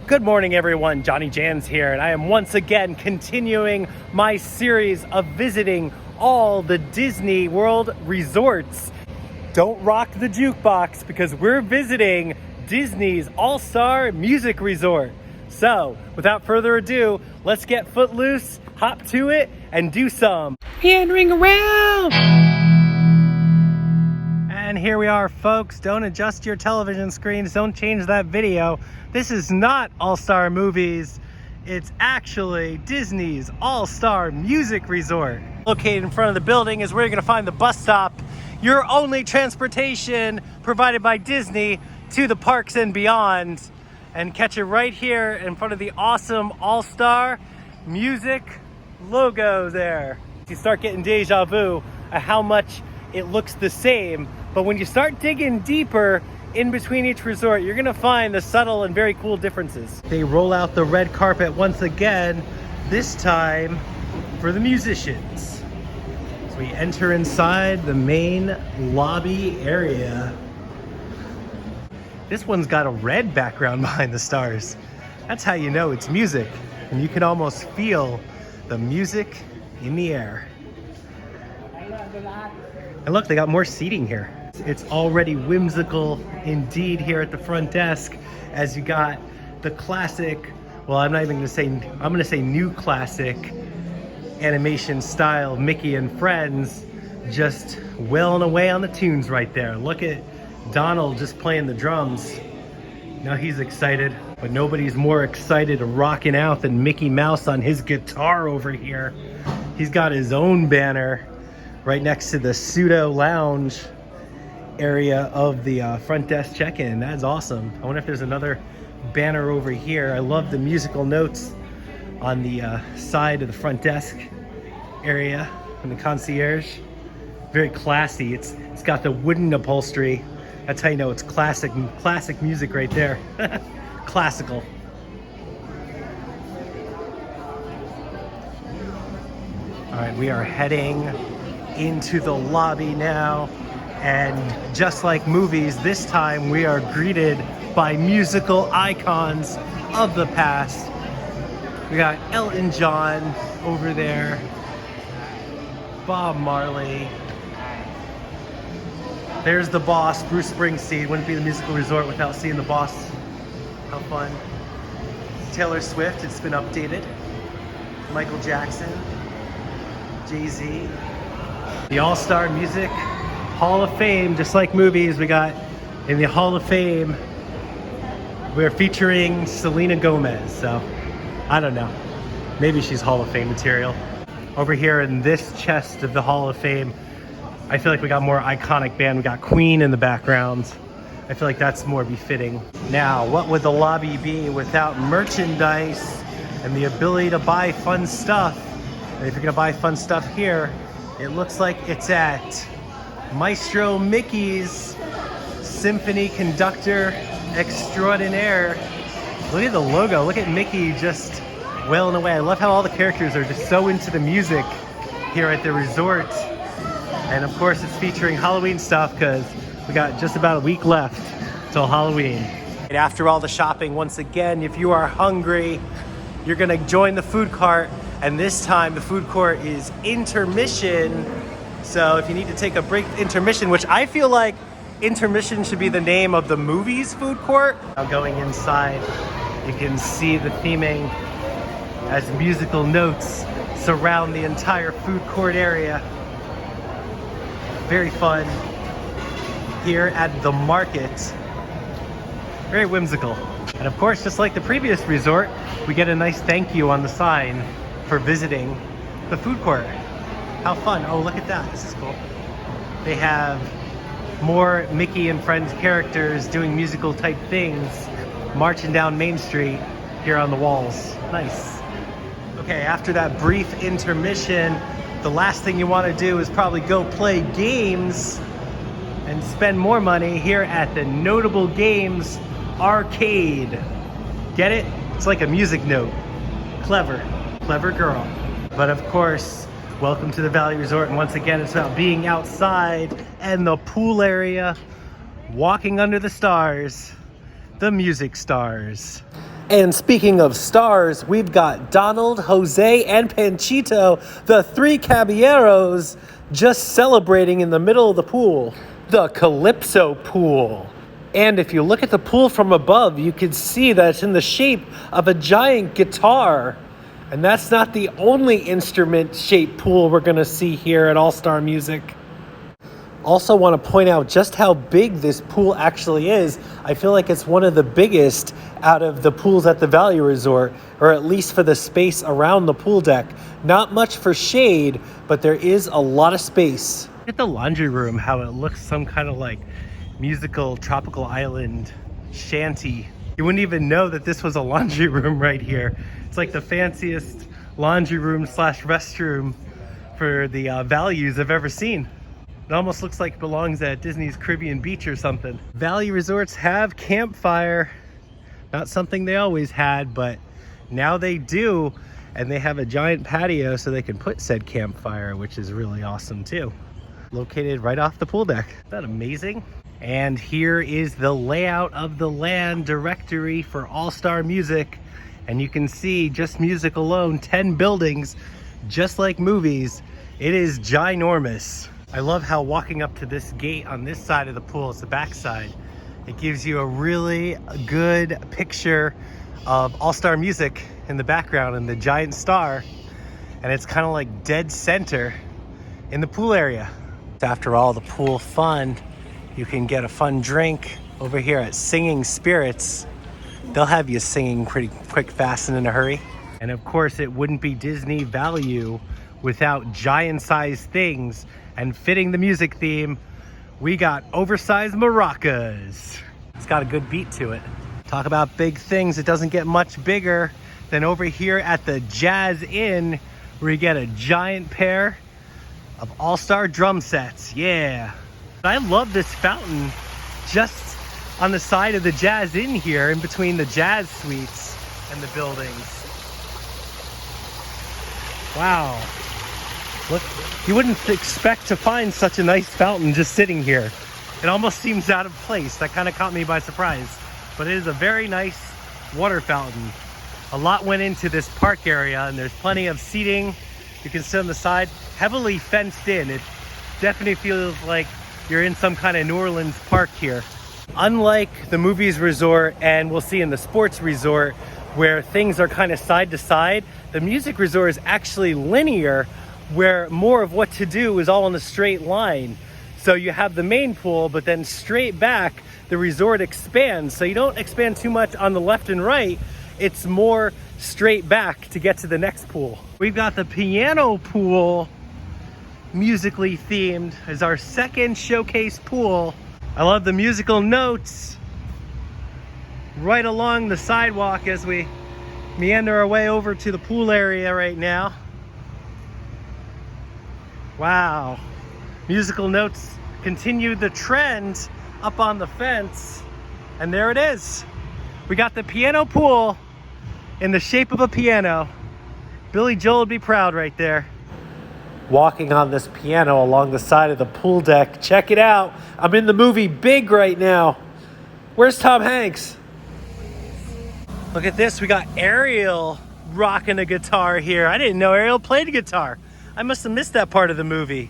Good morning, everyone. JohnnyJans here, and I am once again continuing my series of visiting all the Disney World resorts. Don't rock the jukebox because we're visiting Disney's All-Star Music Resort. So, without further ado, let's get footloose, hop to it, and do some meandering around. And here we are, folks. Don't adjust your television screens. Don't change that video. This is not All-Star Movies. It's actually Disney's All-Star Music Resort. Located in front of the building is where you're gonna find the bus stop. Your only transportation provided by Disney to the parks and beyond. And catch it right here in front of the awesome All-Star Music logo there. You start getting deja vu at how much it looks the same, but when you start digging deeper in between each resort, you're gonna find the subtle and very cool differences. They roll out the red carpet once again, this time for the musicians. So we enter inside the main lobby area. This one's got a red background behind the stars. That's how you know it's music, and you can almost feel the music in the air. And look, they got more seating here. It's already whimsical indeed here at the front desk, as you got the classic, well, I'm not even gonna say, I'm gonna say new classic animation style Mickey and Friends just wailing away on the tunes right there. Look at Donald just playing the drums. Now he's excited, but nobody's more excited rocking out than Mickey Mouse on his guitar over here. He's got his own banner right next to the pseudo lounge area of the front desk check-in. That's awesome. I wonder if there's another banner over here. I love the musical notes on the side of the front desk area and the concierge. Very classy. It's got the wooden upholstery. That's how you know it's classic music right there. Classical. All right, we are heading into the lobby now, and just like movies, this time we are greeted by musical icons of the past. We got Elton John over there, Bob Marley. There's the boss, Bruce Springsteen. Wouldn't be the musical resort without seeing the boss. How fun. Taylor Swift, it's been updated. Michael Jackson, Jay-Z. The All-Star Music Hall of Fame, just like movies, we got in the Hall of Fame, we're featuring Selena Gomez. So, I don't know. Maybe she's Hall of Fame material. Over here in this chest of the Hall of Fame, I feel like we got more iconic band. We got Queen in the background. I feel like that's more befitting. Now, what would the lobby be without merchandise and the ability to buy fun stuff? And if you're gonna buy fun stuff here, it looks like it's at Maestro Mickey's Symphony Conductor Extraordinaire. Look at the logo. Look at Mickey just wailing away. I love how all the characters are just so into the music here at the resort. And of course, it's featuring Halloween stuff because we got just about a week left till Halloween. And after all the shopping, once again, if you are hungry, you're gonna join the food cart. And this time the food court is intermission. So if you need to take a break, intermission, which I feel like intermission should be the name of the movie's food court. Now going inside, you can see the theming as musical notes surround the entire food court area. Very fun here at the market. Very whimsical. And of course, just like the previous resort, we get a nice thank you on the sign for visiting the food court. How fun. Oh, look at that. This is cool. They have more Mickey and Friends characters doing musical type things, marching down Main Street here on the walls. Nice. Okay, after that brief intermission, the last thing you want to do is probably go play games and spend more money here at the Notable Games Arcade. Get it? It's like a music note. Clever. Clever girl. But of course, welcome to the Valley Resort, and once again, it's about being outside and the pool area, walking under the stars, the music stars. And speaking of stars, we've got Donald, Jose, and Panchito, the three caballeros, just celebrating in the middle of the pool. The Calypso pool. And if you look at the pool from above, you can see that it's in the shape of a giant guitar. And that's not the only instrument-shaped pool we're going to see here at All Star Music. Also want to point out just how big this pool actually is. I feel like it's one of the biggest out of the pools at the Value Resort, or at least for the space around the pool deck. Not much for shade, but there is a lot of space. Look at the laundry room, how it looks some kind of like musical tropical island shanty. You wouldn't even know that this was a laundry room right here. It's like the fanciest laundry room slash restroom for the values I've ever seen. It almost looks like it belongs at Disney's Caribbean Beach or something. Value resorts have campfire. Not something they always had, but now they do. And they have a giant patio so they can put said campfire, which is really awesome too. Located right off the pool deck. Isn't that amazing? And here is the layout of the land directory for All Star Music. And you can see just music alone, 10 buildings, just like movies. It is ginormous. I love how walking up to this gate on this side of the pool, it's the back side, it gives you a really good picture of All Star Music in the background and the giant star. And it's kind of like dead center in the pool area. After all the pool fun, you can get a fun drink over here at Singing Spirits. They'll have you singing pretty quick, fast, and in a hurry. And of course, it wouldn't be Disney Value without giant-sized things. And fitting the music theme, we got oversized maracas. It's got a good beat to it. Talk about big things. It doesn't get much bigger than over here at the Jazz Inn, where you get a giant pair of all-star drum sets. Yeah. I love this fountain just on the side of the Jazz Inn here, in between the Jazz Suites and the buildings. Wow. Look, you wouldn't expect to find such a nice fountain just sitting here. It almost seems out of place. That kind of caught me by surprise. But it is a very nice water fountain. A lot went into this park area, and there's plenty of seating. You can sit on the side, heavily fenced in. It definitely feels like you're in some kind of New Orleans park here. Unlike the movies resort, and we'll see in the sports resort, where things are kind of side to side, the music resort is actually linear, where more of what to do is all in a straight line. So you have the main pool, but then straight back, the resort expands. So you don't expand too much on the left and right. It's more straight back to get to the next pool. We've got the piano pool, musically themed, as our second showcase pool. I love the musical notes right along the sidewalk as we meander our way over to the pool area right now. Wow. Musical notes continued the trend up on the fence. And there it is. We got the piano pool in the shape of a piano. Billy Joel would be proud right there. Walking on this piano along the side of the pool deck. Check it out. I'm in the movie Big right now. Where's Tom Hanks? Look at this. We got Ariel rocking a guitar here. I didn't know Ariel played guitar. I must have missed that part of the movie.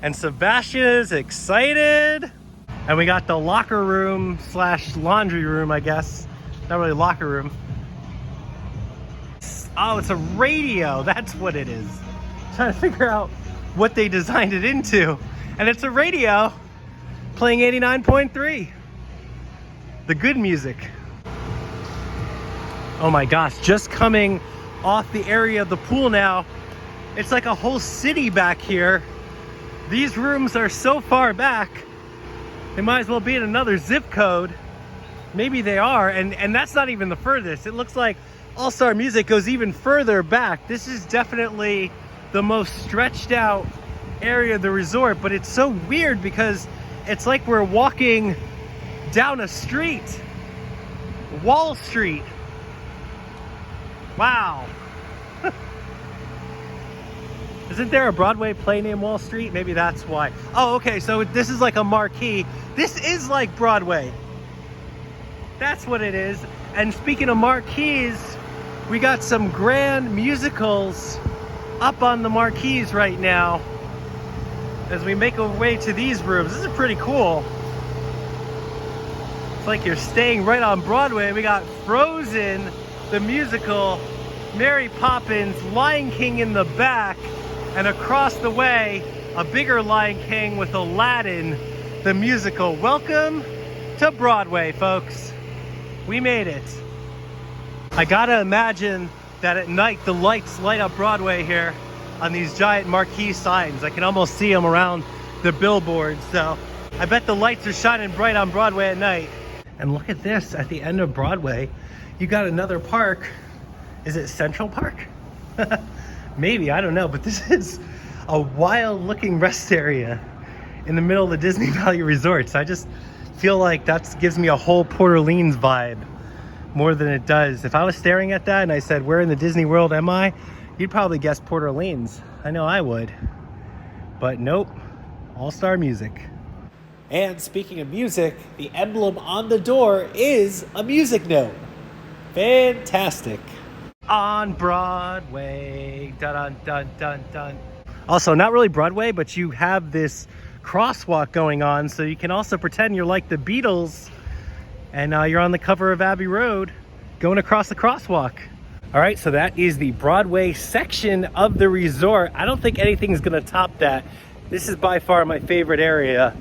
And Sebastian is excited. And we got the locker room slash laundry room, I guess. Not really locker room. Oh, it's a radio. That's what it is. I'm trying to figure out what they designed it into. And it's a radio playing 89.3. The good music. Oh my gosh, just coming off the area of the pool now. It's like a whole city back here. These rooms are so far back, they might as well be in another zip code. Maybe they are, and that's not even the furthest. It looks like All Star Music goes even further back. This is definitely the most stretched out area of the resort, but it's so weird because it's like we're walking down a street. Wall Street. Wow. Isn't there a Broadway play named Wall Street? Maybe that's why. Oh, okay, so this is like a marquee. This is like Broadway. That's what it is. And speaking of marquees, we got some grand musicals up on the marquees right now as we make our way to these rooms. This is pretty cool. It's like you're staying right on Broadway. We got Frozen, the musical, Mary Poppins, Lion King in the back, and across the way, a bigger Lion King with Aladdin, the musical. Welcome to Broadway, folks. We made it. I gotta imagine that at night the lights light up Broadway here on these giant marquee signs. I can almost see them around the billboards. So I bet the lights are shining bright on Broadway at night. And look at this, at the end of Broadway, you got another park. Is it Central Park? Maybe, I don't know, but this is a wild looking rest area in the middle of the Disney Valley Resorts. I just feel like that gives me a whole Port Orleans vibe more than it does. If I was staring at that and I said, where in the Disney World am I? You'd probably guess Port Orleans. I know I would. But nope, all-star music. And speaking of music, the emblem on the door is a music note. Fantastic. On Broadway, dun dun dun dun. Also, not really Broadway, but you have this crosswalk going on, so you can also pretend you're like the Beatles and you're on the cover of Abbey Road going across the crosswalk. All right, so that is the Broadway section of the resort. I don't think anything's gonna top that. This is by far my favorite area.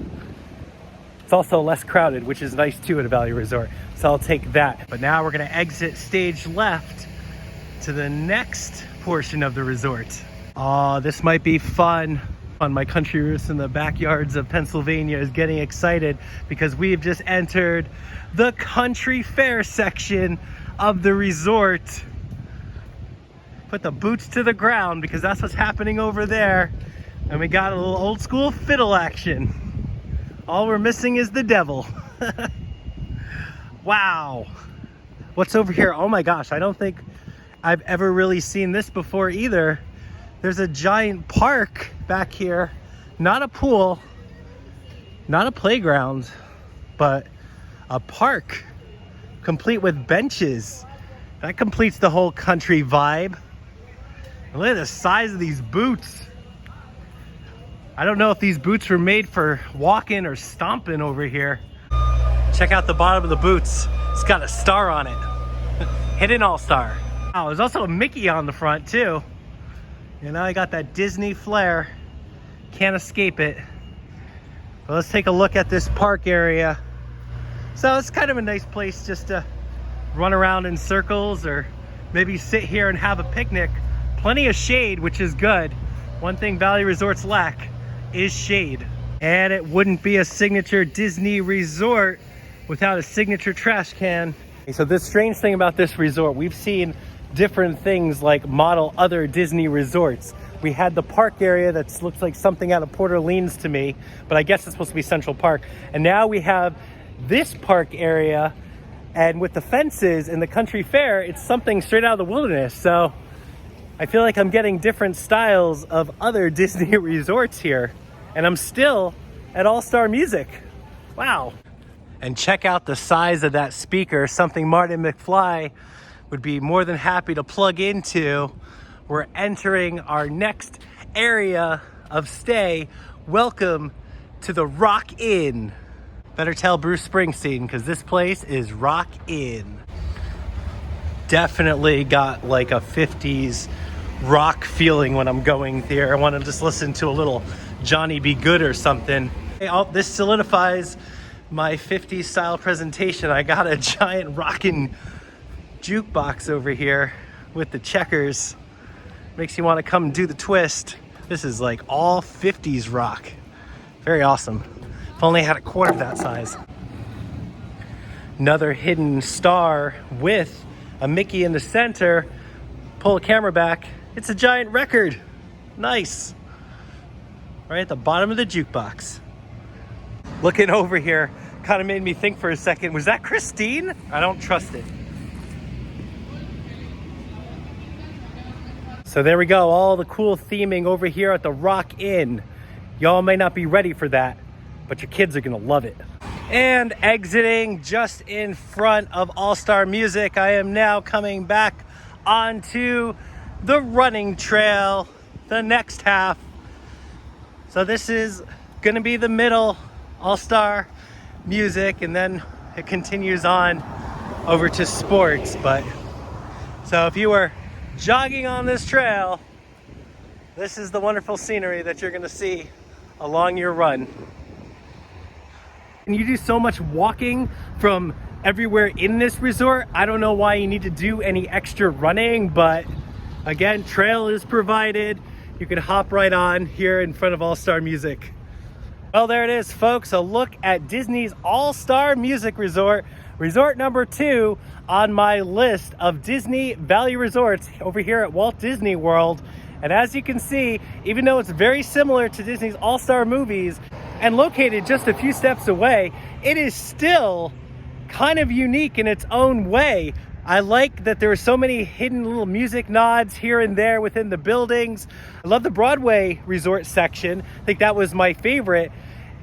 It's also less crowded, which is nice too at a Valley Resort, so I'll take that. But now we're gonna exit stage left to the next portion of the resort. Oh, this might be fun. On my country roots in the backyards of Pennsylvania is getting excited because we've just entered the country fair section of the resort. Put the boots to the ground because that's what's happening over there. And we got a little old school fiddle action. All we're missing is the devil. Wow. What's over here? Oh my gosh, I don't think I've ever really seen this before either. There's a giant park back here. Not a pool, not a playground, but a park complete with benches. That completes the whole country vibe. And look at the size of these boots. I don't know if these boots were made for walking or stomping over here. Check out the bottom of the boots. It's got a star on it. Hidden all-star. Oh, there's also a Mickey on the front too. You know, I got that Disney flair. Can't escape it. But let's take a look at this park area. So it's kind of a nice place just to run around in circles or maybe sit here and have a picnic. Plenty of shade, which is good. One thing Valley Resorts lack is shade. And it wouldn't be a signature Disney resort without a signature trash can. So the strange thing about this resort, we've seen different things like model other Disney resorts. We had the park area that looks like something out of Port Orleans to me, but I guess it's supposed to be Central Park. And now we have this park area, and with the fences and the country fair, it's something straight out of the wilderness. So I feel like I'm getting different styles of other Disney resorts here, and I'm still at All-Star Music. Wow. And check out the size of that speaker, something Martin McFly would be more than happy to plug into. We're entering our next area of stay. Welcome to the Rock Inn. Better tell Bruce Springsteen because this place is Rock Inn. Definitely got like a 50s rock feeling when I'm going there. I want to just listen to a little Johnny B. Good or something. Hey, this solidifies my 50s style presentation. I got a giant rockin' jukebox over here with the checkers. Makes you want to come do the twist. This is like all 50s rock. Very awesome. If only I had a quarter of that size. Another hidden star with a Mickey in the center. Pull the camera back. It's a giant record. Nice. Right at the bottom of the jukebox. Looking over here kind of made me think for a second, was that Christine? I don't trust it. So there we go, all the cool theming over here at the Rock Inn. Y'all may not be ready for that, but your kids are gonna love it. And exiting just in front of All Star Music, I am now coming back onto the running trail, the next half. So this is going to be the middle, All Star Music, and then it continues on over to sports. But so if you were jogging on this trail, this is the wonderful scenery that you're going to see along your run. And you do so much walking from everywhere in this resort. I don't know why you need to do any extra running, but again, trail is provided. You can hop right on here in front of All Star Music. Well, there it is, folks. A look at Disney's All Star Music Resort, resort number 2 on my list of Disney Value Resorts over here at Walt Disney World. And as you can see, even though it's very similar to Disney's All Star Movies and located just a few steps away, it is still kind of unique in its own way. I like that there are so many hidden little music nods here and there within the buildings. I love the Broadway resort section. I think that was my favorite.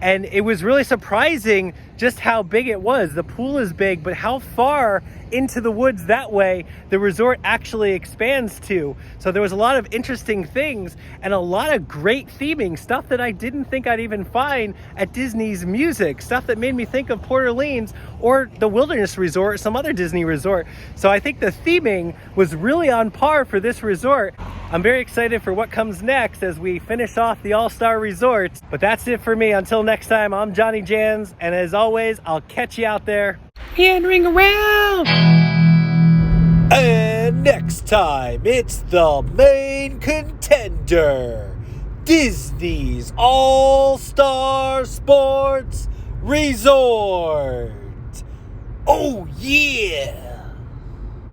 And it was really surprising just how big it was. The pool is big, but how far into the woods that way the resort actually expands to. So there was a lot of interesting things and a lot of great theming, stuff that I didn't think I'd even find at Disney's music, stuff that made me think of Port Orleans or the Wilderness Resort or some other Disney resort. So I think the theming was really on par for this resort. I'm very excited for what comes next as we finish off the All-Star Resorts. But that's it for me. Until next time, I'm JohnnyJans, and as always, I'll catch you out there meandering around. And next time, it's the main contender, Disney's All-Star Sports Resort. Oh yeah!